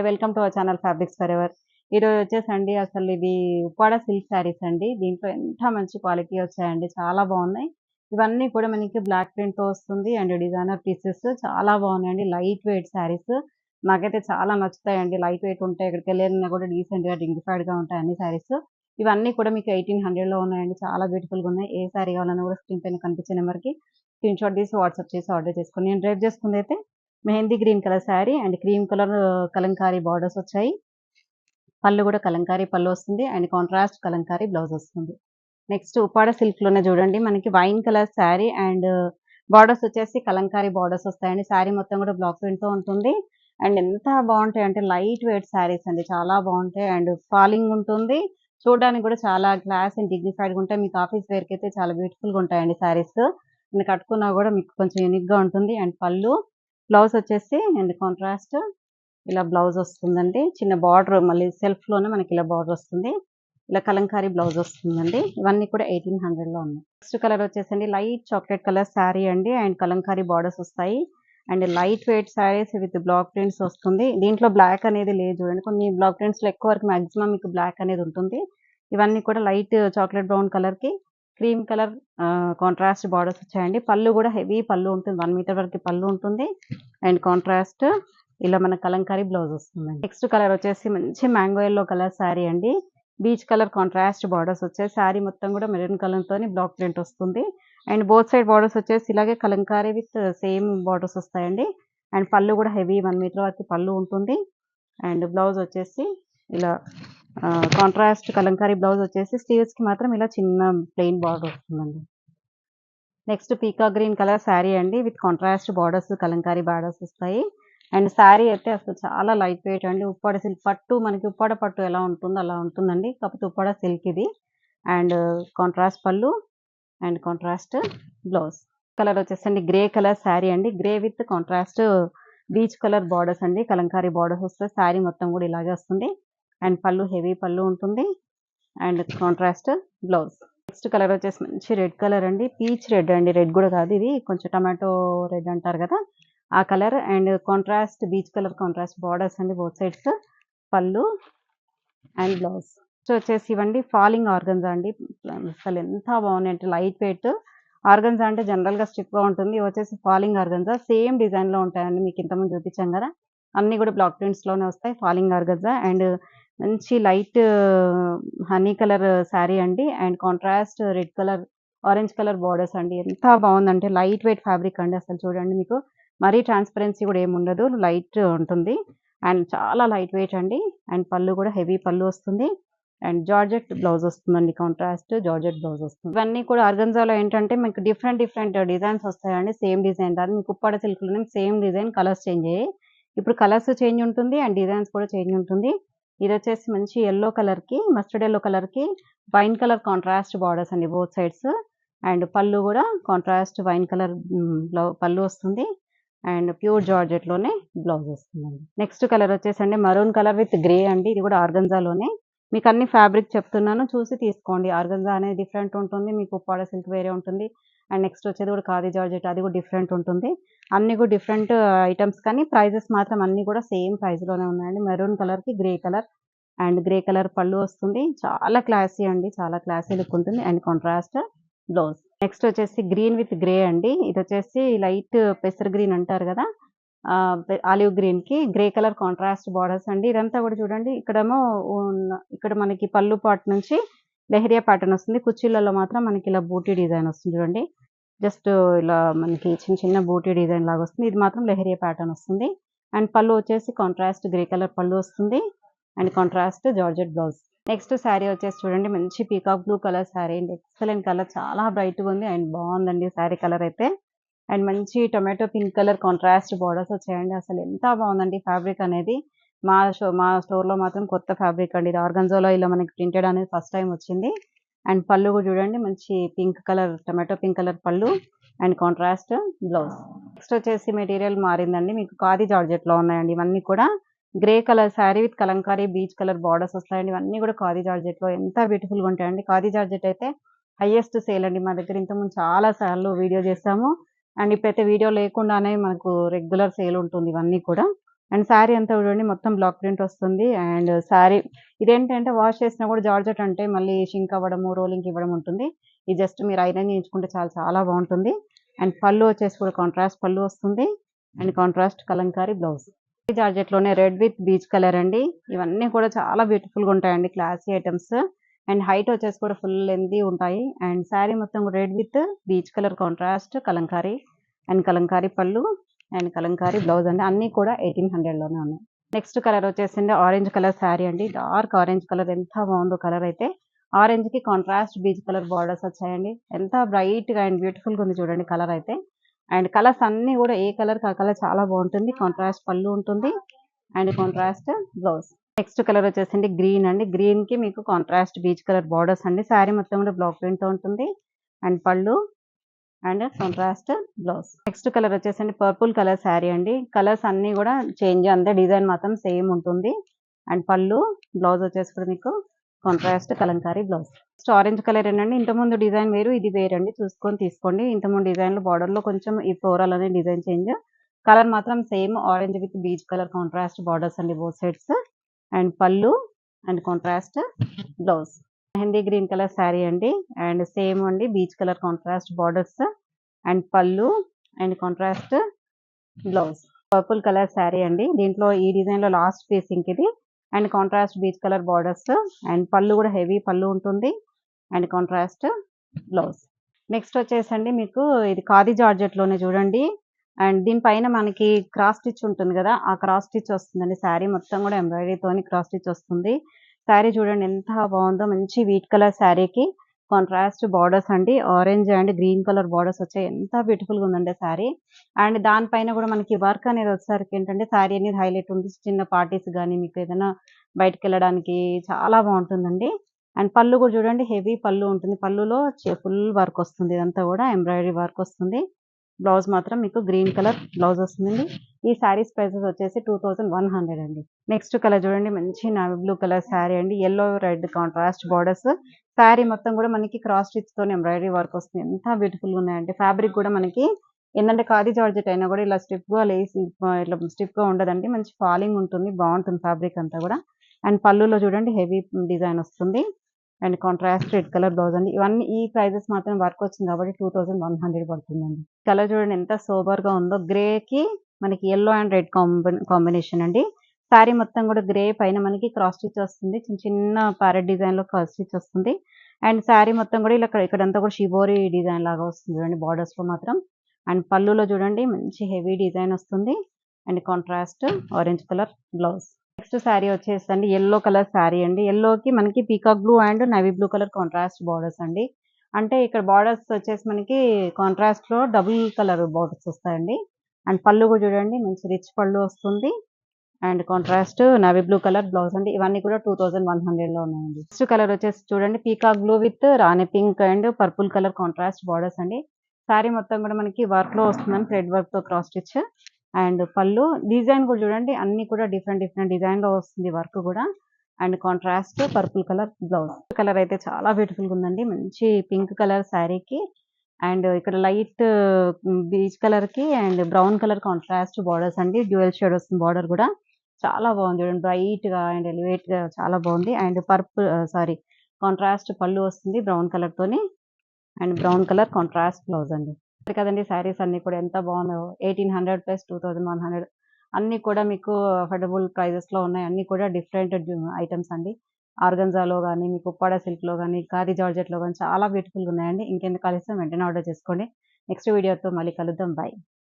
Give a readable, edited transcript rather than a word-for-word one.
Hi welcome to our channel fabrics for ever. ఈరోజు వచ్చేసండి అసలు ఇది ఉప్పాడ సిల్క్ శారీస్ అండి. దీంట్లో ఎంత మంచి క్వాలిటీ వచ్చాయండి, చాలా బాగున్నాయి. ఇవన్నీ కూడా మనకి బ్లాక్ ప్రింట్ తో వస్తుంది అండ్ డిజైనర్ పీసెస్ చాలా బాగున్నాయండి. లైట్ వెయిట్ శారీస్ నాకైతే చాలా నచ్చుతాయండి. లైట్ వెయిట్ ఉంటాయి, ఎక్కడికి వెళ్ళినా కూడా డీసెంట్ గా డిగ్నిఫైడ్ గా ఉంటాయి అన్ని శారీస్. ఇవన్నీ కూడా మీకు 1800 లో ఉన్నాయండి. చాలా బ్యూటిఫుల్ గా ఉన్నాయి. ఏ శారీ కావాలన్నా కూడా స్క్రీన్ పైన కనిపించే నెంబర్కి స్క్రీన్ షాట్ తీసి వాట్సాప్ చేసి ఆర్డర్ చేసుకోండి. నేను డ్రైవ్ చేసుకుంది అయితే mehndi green colour sari and cream colour Kalamkari borders వచ్చాయి. పళ్ళు కూడా కలంకారీ పళ్ళు వస్తుంది అండ్ కాంట్రాస్ట్ కలంకారీ బ్లౌజ్ వస్తుంది. నెక్స్ట్ ఉప్పాడ సిల్క్ లోనే చూడండి, మనకి wine colour sari and borders వచ్చేసి కలంకారీ బార్డర్స్ వస్తాయండి. శారీ మొత్తం కూడా బ్లాక్ ప్రింట్ తో ఉంటుంది అండ్ ఎంత బాగుంటాయి అంటే లైట్ వెయిట్ శారీస్ అండి, చాలా బాగుంటాయి అండ్ ఫాలింగ్ ఉంటుంది. చూడడానికి కూడా చాలా క్లాస్ అండ్ డిగ్నిఫైడ్ గా ఉంటాయి. మీకు ఆఫీస్ వేర్ కి అయితే చాలా బ్యూటిఫుల్ గా ఉంటాయండి శారీస్. నేను కట్టుకున్నా కూడా మీకు కొంచెం యూనిక్ గా ఉంటుంది. అండ్ పళ్ళు బ్లౌజ్ వచ్చేసి అండ్ కాంట్రాస్ట్ ఇలా బ్లౌజ్ వస్తుందండి. చిన్న బార్డర్ మళ్ళీ సెల్ఫ్ లోనే మనకి ఇలా బార్డర్ వస్తుంది. ఇలా కలంకారీ బ్లౌజ్ వస్తుందండి. ఇవన్నీ కూడా 1800 లో ఉన్నాయి. నెక్స్ట్ కలర్ వచ్చేసండి లైట్ చాక్లెట్ కలర్ శారీ అండి అండ్ కలంకారీ బార్డర్స్ వస్తాయి and light weight saris with black prints వస్తుంది. దీంట్లో బ్లాక్ అనేది లేదు చూడండి, కొన్ని బ్లాక్ ప్రింట్స్ లో ఎక్కువ వరకు మాక్సిమం మీకు బ్లాక్ అనేది ఉంటుంది. ఇవన్నీ కూడా లైట్ చాక్లెట్ బ్రౌన్ కలర్ కి క్రీమ్ కలర్ కాంట్రాస్ట్ బార్డర్స్ వచ్చాయండి. పళ్ళు కూడా హెవీ పళ్ళు ఉంటుంది, 1 మీటర్ వరకు పళ్ళు ఉంటుంది అండ్ కాంట్రాస్ట్ ఇలా మన కలంకారీ బ్లౌజ్ వస్తుందండి. నెక్స్ట్ కలర్ వచ్చేసి మంచి మ్యాంగో ఎల్లో కలర్ శారీ అండి. బీచ్ కలర్ కాంట్రాస్ట్ బార్డర్స్ వచ్చాయి. శారీ మొత్తం కూడా మెరూన్ కలర్ తోని బ్లాక్ ప్రింట్ వస్తుంది అండ్ బోత్ సైడ్ బార్డర్స్ వచ్చేసి ఇలాగే కలంకారీ విత్ సేమ్ బార్డర్స్ వస్తాయండి. అండ్ పళ్ళు కూడా హెవీ 1 మీటర్ వరకు పళ్ళు ఉంటుంది అండ్ బ్లౌజ్ వచ్చేసి ఇలా కాంట్రాస్ట్ కలంకారీ బ్లౌజ్ వచ్చేసి స్లీవ్స్ కి మాత్రం ఇలా చిన్న ప్లెయిన్ బార్డర్ వస్తుందండి. నెక్స్ట్ పీకా గ్రీన్ కలర్ శారీ అండి with contrast borders Kalamkari borders వస్తాయి అండ్ శారీ అయితే అసలు చాలా లైట్ వెయిట్ అండి. ఉప్పాడ సిల్క్ పట్టు, మనకి ఉప్పాడ పట్టు ఎలా ఉంటుందో అలా ఉంటుందండి, కాకపోతే ఉప్పాడ సిల్క్ ఇది. And contrast pallu and contrast blouse. Colour వచ్చేసండి గ్రే కలర్ శారీ అండి. Grey with contrast peach colour borders అండి, కలంకారీ బార్డర్స్ వస్తాయి. శారీ మొత్తం కూడా ఇలాగే వస్తుంది అండ్ పళ్ళు హెవీ పళ్ళు ఉంటుంది and contrast blouse. Next colour వచ్చేసి మంచి రెడ్ కలర్ అండి, పీచ్ రెడ్ అండి, రెడ్ కూడా కాదు, ఇది కొంచెం టమాటో రెడ్ అంటారు కదా ఆ colour and contrast peach colour contrast borders అండి బోత్ సైడ్స్. పళ్ళు అండ్ బ్లౌజ్. నెక్స్ట్ వచ్చేసి ఇవ్వండి ఫాలింగ్ ఆర్గన్జా అండి. అసలు ఎంత బాగున్నాయి అంటే లైట్ వెయిట్. ఆర్గన్జా అంటే జనరల్ గా స్టిఫ్ గా ఉంటుంది, ఇవి వచ్చేసి ఫాలింగ్ ఆర్గన్జా సేమ్ డిజైన్ లో ఉంటాయండి. మీకు ఇంతకుముందు చూపించాం కదా, అన్ని కూడా బ్లాక్ ప్రింట్స్ లోనే వస్తాయి. ఫాలింగ్ ఆర్గన్జా అండ్ మంచి లైట్ హనీ కలర్ శారీ అండి and contrast red colour orange colour borders అండి. ఎంత బాగుందంటే లైట్ వెయిట్ ఫ్యాబ్రిక్ అండి. అసలు చూడండి, మీకు మరీ ట్రాన్స్పరెన్సీ కూడా ఏమి ఉండదు, లైట్ ఉంటుంది అండ్ చాలా లైట్ వెయిట్ అండి. అండ్ పళ్ళు కూడా హెవీ పళ్ళు వస్తుంది అండ్ జార్జెట్ బ్లౌజ్ వస్తుందండి, కాంట్రాస్ట్ జార్జెట్ బ్లౌజ్ వస్తుంది. ఇవన్నీ కూడా ఆర్గన్జాలో ఏంటంటే మీకు డిఫరెంట్ డిఫరెంట్ డిజైన్స్ వస్తాయండి. సేమ్ డిజైన్ రాదు. మీకు ఉప్పాడ సిల్క్ లోనే సేమ్ డిజైన్ కలర్స్ చేంజ్ అయ్యాయి. ఇప్పుడు కలర్స్ చేంజ్ ఉంటుంది అండ్ డిజైన్స్ కూడా చేంజ్ ఉంటుంది. ఇది వచ్చేసి మంచి ఎల్లో కలర్ కి మస్టర్డ్ ఎల్లో కలర్ కి వైన్ కలర్ కాంట్రాస్ట్ బార్డర్స్ అండి బోత్ సైడ్స్ అండ్ పళ్ళు కూడా కాంట్రాస్ట్ వైన్ కలర్ పళ్ళు వస్తుంది అండ్ ప్యూర్ జార్జెట్ లోనే బ్లౌజ్ వస్తుందండి. నెక్స్ట్ కలర్ వచ్చేసండి మరూన్ కలర్ విత్ గ్రే అండి. ఇది కూడా ఆర్గన్జాలోనే. మీకు అన్ని ఫ్యాబ్రిక్ చెప్తున్నాను, చూసి తీసుకోండి. ఆర్గన్జా అనేది డిఫరెంట్ ఉంటుంది, మీకు ఉప్పాడ సిల్క్ వేరే ఉంటుంది అండ్ నెక్స్ట్ వచ్చేది కూడా ఖాదీ జార్జెట్, అది కూడా డిఫరెంట్ ఉంటుంది. అన్ని కూడా డిఫరెంట్ ఐటమ్స్ కానీ ప్రైజెస్ మాత్రం అన్ని కూడా సేమ్ ప్రైస్ లోనే ఉన్నాయండి. మెరూన్ కలర్ కి grey colour and grey colour పళ్ళు వస్తుంది. చాలా క్లాసీ అండి, చాలా క్లాసీ లుక్ ఉంటుంది అండ్ కాంట్రాస్ట్ బ్లౌజ్. నెక్స్ట్ వచ్చేసి గ్రీన్ విత్ గ్రే అండి. ఇది వచ్చేసి లైట్ పెసర్ గ్రీన్ అంటారు కదా, ఆలివ్ గ్రీన్ కి గ్రే కలర్ కాంట్రాస్ట్ బార్డర్స్ అండి. ఇదంతా కూడా చూడండి, ఇక్కడేమో ఇక్కడ మనకి పళ్ళు పార్ట్ నుంచి లెహరియా ప్యాటర్న్ వస్తుంది, కుర్చీలలో మాత్రం మనకి ఇలా బూటీ డిజైన్ వస్తుంది చూడండి. జస్ట్ ఇలా మనకి చిన్న చిన్న బూటీ డిజైన్ లాగా వస్తుంది. ఇది మాత్రం లెహరియా ప్యాటర్న్ వస్తుంది అండ్ పళ్ళు వచ్చేసి కాంట్రాస్ట్ గ్రే కలర్ పళ్ళు వస్తుంది and contrast georgette blouse. Next sari వచ్చేసి చూడండి, మంచి పీకాక్ బ్లూ కలర్ శారీ అండి. ఎక్సలెంట్ కలర్, చాలా బ్రైట్ గా ఉంది అండ్ బాగుందండి శారీ కలర్ అయితే. అండ్ మంచి tomato pink colour contrast borders వచ్చాయండి. అసలు ఎంత బాగుందండి ఫ్యాబ్రిక్ అనేది. మా స్టోర్ లో మాత్రం కొత్త ఫ్యాబ్రిక్ అండి. ఇది ఆర్గన్జాలో ఇలా మనకి ప్రింటెడ్ అనేది ఫస్ట్ టైం వచ్చింది అండ్ పళ్ళు కూడా చూడండి, మంచి pink colour tomato pink colour పళ్ళు అండ్ కాంట్రాస్ట్ బ్లౌజ్. నెక్స్ట్ వచ్చేసి మెటీరియల్ మారిందండి, మీకు ఖాదీ జార్జెట్ లో ఉన్నాయండి. ఇవన్నీ కూడా grey colour sari with Kalamkari beach colour borders వస్తాయండి. ఇవన్నీ కూడా ఖాదీ జార్జెట్ లో ఎంత బ్యూటిఫుల్ గా ఉంటాయండి. ఖాదీ జార్జెట్ అయితే హైయెస్ట్ సేల్ అండి మా దగ్గర. ఇంతకుముందు చాలా సార్లు వీడియో చేస్తాము అండ్ ఇప్పుడైతే వీడియో లేకుండానే మనకు రెగ్యులర్ సేల్ ఉంటుంది ఇవన్నీ కూడా. అండ్ శారీ అంతా చూడండి మొత్తం బ్లాక్ ప్రింట్ వస్తుంది. అండ్ శారీ ఇదేంటంటే వాష్ చేసినా కూడా జార్జెట్ అంటే మళ్ళీ షింక్ అవ్వడము, రోలింగ్‌కి ఇవ్వడం ఉంటుంది. ఇది జస్ట్ మీరు ఐరన్ చేయించుకుంటే చాలా చాలా బాగుంటుంది. అండ్ పళ్ళు వచ్చేసి కూడా కాంట్రాస్ట్ పళ్ళు వస్తుంది. And contrast Kalamkari blouse. జార్జెట్‌లోనే రెడ్ విత్ బీచ్ కలర్ అండి. ఇవన్నీ కూడా చాలా బ్యూటిఫుల్‌గా ఉంటాయండి. Classy items. అండ్ హైట్ వచ్చేసి కూడా ఫుల్ లెంతీ ఉంటాయి. అండ్ శారీ మొత్తం red with peach colour contrast Kalamkari and Kalamkari పళ్ళు అండ్ కలంకారీ బ్లౌజ్ అండి. అన్నీ కూడా 1800లోనే ఉన్నాయి. నెక్స్ట్ కలర్ వచ్చేసింది ఆరెంజ్ కలర్ శారీ అండి. డార్క్ ఆరెంజ్ కలర్ ఎంత బాగుందో కలర్ అయితే. ఆరెంజ్‌కి కాంట్రాస్ట్ బీచ్ కలర్ బార్డర్స్ వచ్చాయండి. ఎంత బ్రైట్‌గా అండ్ బ్యూటిఫుల్‌గా ఉంది చూడండి కలర్ అయితే. అండ్ కలర్స్ అన్నీ కూడా ఏ కలర్‌కి ఆ కలర్ చాలా బాగుంటుంది. కాంట్రాస్ట్ పళ్ళు ఉంటుంది. And contrast blouse. Next colour వచ్చేసింది గ్రీన్ అండి. గ్రీన్‌కి మీకు కాంట్రాస్ట్ బీచ్ కలర్ బార్డర్స్ అండి. శారీ మొత్తం కూడా బ్లాక్ ప్రింట్‌తో ఉంటుంది. And pallu and contrast blouse. Next colour వచ్చేసండి పర్పుల్ కలర్ శారీ అండి. కలర్స్ అన్నీ కూడా చేంజ్ అంతే డిజైన్ మాత్రం సేమ్ ఉంటుంది. అండ్ పళ్ళు బ్లౌజ్ వచ్చేసి కూడా మీకు contrast Kalamkari blouse. Next orange colour ఏనండి. ఇంతకుముందు డిజైన్ వేరు ఇది వేరండి చూసుకొని తీసుకోండి. ఇంతకుముందు డిజైన్‌లో బార్డర్‌లో కొంచెం ఈ ఫ్లోరల్ అనే డిజైన్ చేంజ్. కలర్ మాత్రం same orange with peach colour contrast borders అండి both sides. And pallu and contrast blouse. Mehndi green colour sari అండి. అండ్ సేమ్ అండి peach colour contrast borders and pallu and contrast blouse. Purple colour sari అండి. దీంట్లో ఈ డిజైన్‌లో last piece ఇంక ఇది. And contrast peach colour borders and pallu కూడా హెవీ పళ్ళు ఉంటుంది. And contrast blouse. నెక్స్ట్ వచ్చేసండి మీకు ఇది ఖాదీ జార్జెట్‌లోనే చూడండి. అండ్ దీనిపైన మనకి క్రాస్ స్టిచ్ ఉంటుంది కదా! ఆ క్రాస్ స్టిచ్ వస్తుందండి. శారీ మొత్తం కూడా ఎంబ్రాయిడరీతోని క్రాస్ స్టిచ్ వస్తుంది. శారీ చూడండి ఎంత బాగుందో మంచి వీట్ కలర్ శారీకి కాంట్రాస్ట్ బార్డర్స్ అండి. Orange and green colour borders వచ్చాయి. ఎంత బ్యూటిఫుల్‌గా ఉందండి శారీ. అండ్ దానిపైన కూడా మనకి వర్క్ అనేది వచ్చేసరికి ఏంటంటే శారీ అనేది హైలైట్ ఉంది. చిన్న పార్టీస్ గాని మీకు ఏదైనా బయటికెళ్ళడానికి చాలా బాగుంటుందండి. అండ్ పళ్ళు కూడా చూడండి హెవీ పళ్ళు ఉంటుంది. పళ్ళులో ఫుల్ వర్క్ వస్తుంది. ఇదంతా కూడా ఎంబ్రాయిడరీ వర్క్ వస్తుంది. బ్లౌజ్ మాత్రం మీకు గ్రీన్ కలర్ బ్లౌజ్ వస్తుందండి. ఈ శారీస్ ప్రైసెస్ వచ్చేసి 2100 అండి. నెక్స్ట్ కలర్ చూడండి మంచి నావీ బ్లూ కలర్ శారీ అండి. Yellow red contrast borders. Sari మొత్తం కూడా మనకి క్రాస్ స్టిచ్ తోని ఎంబ్రాయిడరీ వర్క్ వస్తుంది. ఎంత బ్యూటిఫుల్‌గా ఉన్నాయంటే ఫ్యాబ్రిక్ కూడా మనకి ఏందంటే ఖాదీ జార్జెట్ అయినా కూడా ఇలా స్టిఫ్‌గా లేసి ఇట్లా స్టిఫ్‌గా ఉండదండి. మంచి ఫాలింగ్ ఉంటుంది. బాగుంటుంది ఫ్యాబ్రిక్ అంతా కూడా. అండ్ పళ్ళులో చూడండి హెవీ డిజైన్ వస్తుంది. And contrast red colour blouse అండి. ఇవన్నీ ఈ ప్రైజెస్ మాత్రం వర్క్ వచ్చింది కాబట్టి 2100 పడుతుందండి. కలర్ చూడండి ఎంత సోబర్‌గా ఉందో. గ్రేకి మనకి యెల్లో అండ్ రెడ్ కాంబినేషన్ అండి. శారీ మొత్తం కూడా గ్రే పైన మనకి క్రాస్ స్టిచ్ వస్తుంది. చిన్న చిన్న ప్యారెట్ డిజైన్‌లో క్రాస్ స్టిచ్ వస్తుంది. అండ్ శారీ మొత్తం కూడా ఇలా ఇక్కడంతా కూడా షిబోరి డిజైన్ లాగా వస్తుంది చూడండి బార్డర్స్‌లో మాత్రం. అండ్ పళ్ళులో చూడండి మంచి హెవీ డిజైన్ వస్తుంది. And contrast orange colour blouse. Next sari వచ్చేసండి యెల్లో కలర్ శారీ అండి. యెల్లోకి మనకి peacock blue and navy blue colour contrast borders అండి. అంటే ఇక్కడ బార్డర్స్ వచ్చేసి మనకి కాంట్రాస్ట్‌లో డబుల్ కలర్ బార్డర్స్ వస్తాయండి. అండ్ పళ్ళు కూడా చూడండి మంచి రిచ్ పళ్ళు వస్తుంది. And contrast navy blue colour blouse అండి. ఇవన్నీ కూడా 2100లో ఉన్నాయండి. నెక్స్ట్ కలర్ వచ్చేసి చూడండి peacock blue with rani pink and purple colour contrast borders అండి. శారీ మొత్తం కూడా మనకి వర్క్‌లో వస్తుందండి. థ్రెడ్ వర్క్‌తో క్రాస్ స్టిచ్. అండ్ పళ్ళు డిజైన్ కూడా చూడండి అన్నీ కూడా డిఫరెంట్ డిఫరెంట్ డిజైన్‌లో వస్తుంది వర్క్ కూడా. And contrast purple colour blouse. Colour అయితే చాలా బ్యూటిఫుల్‌గా ఉందండి. మంచి పింక్ కలర్ శారీకి అండ్ ఇక్కడ లైట్ బీచ్ కలర్‌కి and brown colour contrast borders అండి. డ్యూయల్ షేడ్ వస్తుంది బార్డర్ కూడా. చాలా బాగుంది చూడండి. బ్రైట్‌గా అండ్ ఎలివేట్‌గా చాలా బాగుంది. అండ్ సారీ కాంట్రాస్ట్ పళ్ళు వస్తుంది బ్రౌన్ కలర్‌తోని. And brown colour contrast blouse అండి. చూసారు కదండీ శారీస్ అన్నీ కూడా ఎంత బాగున్నాయో. 1800 ప్లస్ 2100 అన్నీ కూడా మీకు అఫోర్డబుల్ ప్రైజెస్‌లో ఉన్నాయి. అన్నీ కూడా డిఫరెంట్ ఐటెమ్స్ అండి. ఆర్గన్జాలో గాని, మీకు ఉప్పాడ సిల్క్‌లో గాని, ఖాదీ జార్జెట్‌లో గాని చాలా బ్యూటిఫుల్‌గా ఉన్నాయండి. ఇంకెందుకు ఆలస్యం వెంటనే ఆర్డర్ చేసుకోండి. నెక్స్ట్ వీడియోతో మళ్ళీ కలుద్దాం. బై.